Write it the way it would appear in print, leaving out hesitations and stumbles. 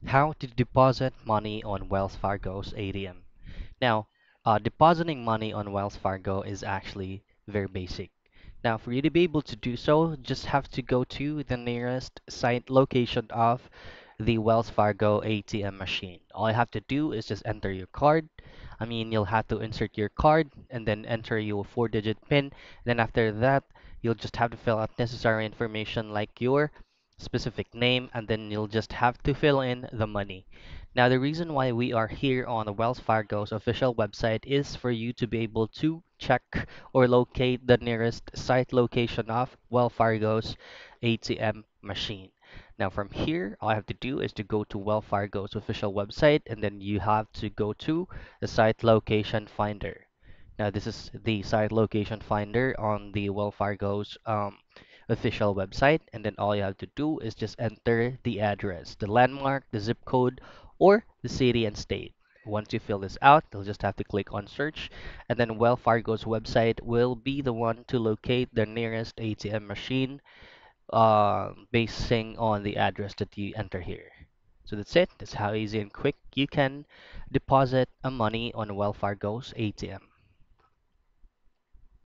How to deposit money on Wells Fargo's ATM. Now, depositing money on Wells Fargo is actually very basic. Now, for you to be able to do so, just have to go to the nearest site location of the Wells Fargo ATM machine. All you have to do is just enter your card. You'll have to insert your card and then enter your four-digit PIN. Then after that, you'll just have to fill out necessary information like your specific name, and then you'll just have to fill in the money. Now, the reason why we are here on the Wells Fargo's official website is for you to be able to check or locate the nearest site location of Wells Fargo's ATM machine. Now, from here, all I have to do is to go to Wells Fargo's official website, and then you have to go to the site location finder. Now, this is the site location finder on the Wells Fargo's official website, and then all you have to do is just enter the address, the landmark, the zip code, or the city and state. Once you fill this out, you'll just have to click on search, and then Wells Fargo's website will be the one to locate the nearest ATM machine, basing on the address that you enter here. So that's it. That's how easy and quick you can deposit a money on Wells Fargo's ATM.